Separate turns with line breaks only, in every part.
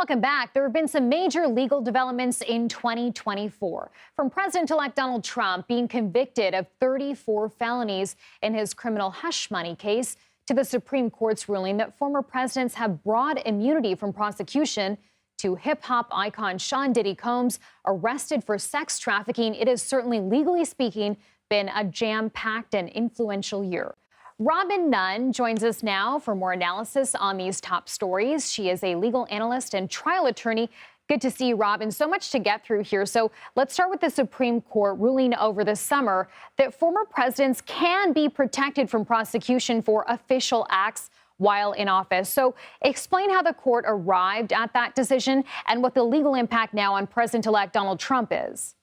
Welcome back. There have been some major legal developments in 2024. From President-elect Donald Trump being convicted of 34 felonies in his criminal hush money case, to the Supreme Court's ruling that former presidents have broad immunity from prosecution, to hip-hop icon Sean Diddy Combs arrested for sex trafficking. It has certainly, legally speaking, been a jam-packed and influential year. Robin Nunn joins us now for more analysis on these top stories. She is a legal analyst and trial attorney. Good to see you, Robin. So much to get through here. So let's start with the Supreme Court ruling over the summer that former presidents can be protected from prosecution for official acts while in office. So explain how the court arrived at that decision and what the legal impact now on President-elect Donald Trump is.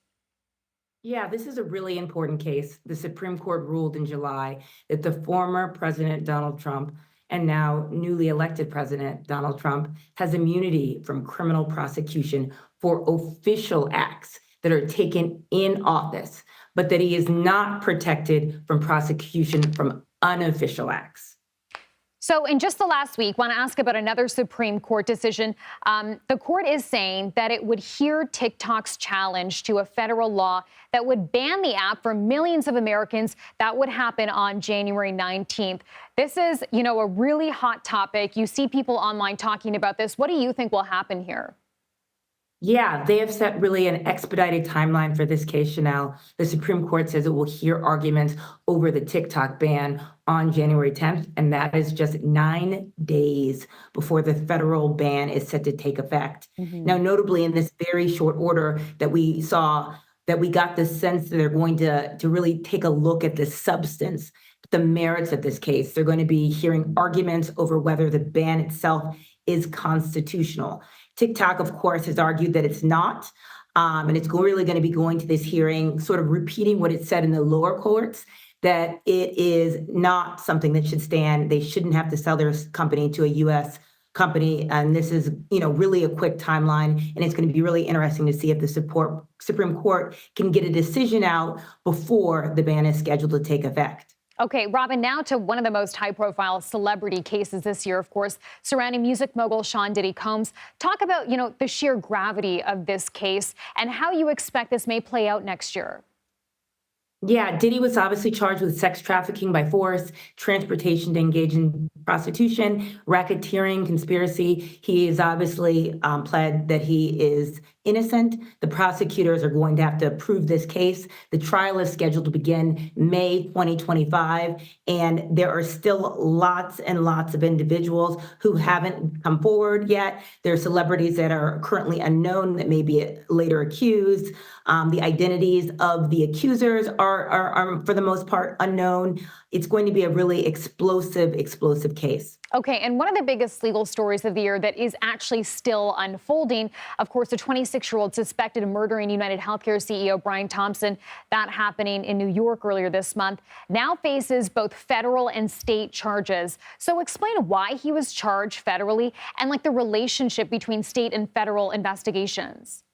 Yeah, this is a really important case. The Supreme Court ruled in July that the former President Donald Trump and now newly elected President Donald Trump has immunity from criminal prosecution for official acts that are taken in office, but that he is not protected from prosecution from unofficial acts.
So in just the last week, want to ask about another Supreme Court decision. The court is saying that it would hear TikTok's challenge to a federal law that would ban the app for millions of Americans. That would happen on January 19th. This is, a really hot topic. You see people online talking about this. What do you think will happen here?
Yeah, they have set really an expedited timeline for this case, Chanel. The Supreme Court says it will hear arguments over the TikTok ban on January 10th, and that is just 9 days before the federal ban is set to take effect. Now, notably in this very short order that we saw, that we got the sense that they're going to really take a look at the substance, the merits of this case. They're going to be hearing arguments over whether the ban itself is constitutional. TikTok, of course, has argued that it's not, and it's really going to be going to this hearing, sort of repeating what it said in the lower courts, that it is not something that should stand. They shouldn't have to sell their company to a U.S. company, and this is, really a quick timeline, and it's going to be really interesting to see if the Supreme Court can get a decision out before the ban is scheduled to take effect.
Okay, Robin, now to one of the most high-profile celebrity cases this year, of course, surrounding music mogul Sean Diddy Combs. Talk about, the sheer gravity of this case and how you expect this may play out next year.
Yeah, Diddy was obviously charged with sex trafficking by force, transportation to engage in prostitution, racketeering, conspiracy. He is obviously pled that he is innocent. The prosecutors are going to have to prove this case. The trial is scheduled to begin May 2025, and there are still lots and lots of individuals who haven't come forward yet. There are celebrities that are currently unknown that may be later accused. The identities of the accusers are for the most part unknown. It's going to be a really explosive case.
Okay, and one of the biggest legal stories of the year that is actually still unfolding, of course, the 26-year-old suspected of murdering United Healthcare CEO Brian Thompson, that happening in New York earlier this month, now faces both federal and state charges. So explain why he was charged federally and the relationship between state and federal investigations.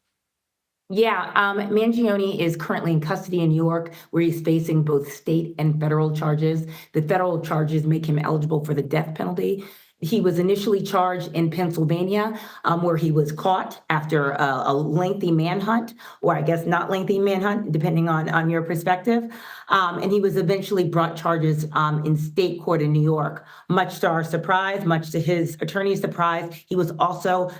Yeah, Mangione is currently in custody in New York, where he's facing both state and federal charges. The federal charges make him eligible for the death penalty. He was initially charged in Pennsylvania, where he was caught after a lengthy manhunt, or I guess not lengthy manhunt, depending on your perspective. And he was eventually brought charges in state court in New York. Much to our surprise, much to his attorney's surprise, he was also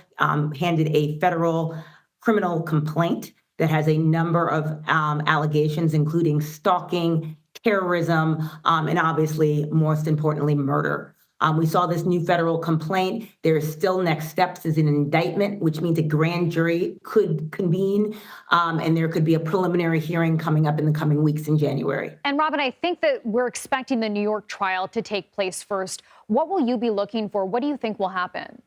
handed a federal criminal complaint that has a number of allegations, including stalking, terrorism, and obviously, most importantly, murder. We saw this new federal complaint. There's still next steps as an indictment, which means a grand jury could convene, and there could be a preliminary hearing coming up in the coming weeks in January.
And Robin, I think that we're expecting the New York trial to take place first. What will you be looking for? What do you think will happen?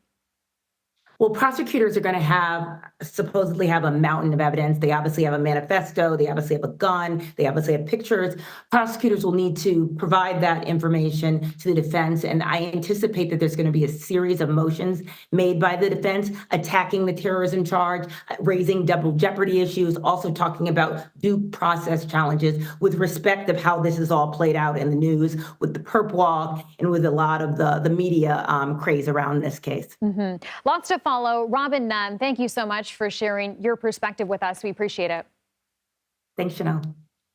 Well, prosecutors are going to supposedly have a mountain of evidence. They obviously have a manifesto. They obviously have a gun. They obviously have pictures. Prosecutors will need to provide that information to the defense. And I anticipate that there's going to be a series of motions made by the defense attacking the terrorism charge, raising double jeopardy issues, also talking about due process challenges with respect of how this is all played out in the news with the perp walk and with a lot of the media craze around this case.
Lots to follow. Robin Nunn, thank you so much for sharing your perspective with us. We appreciate it.
Thanks, Chanel.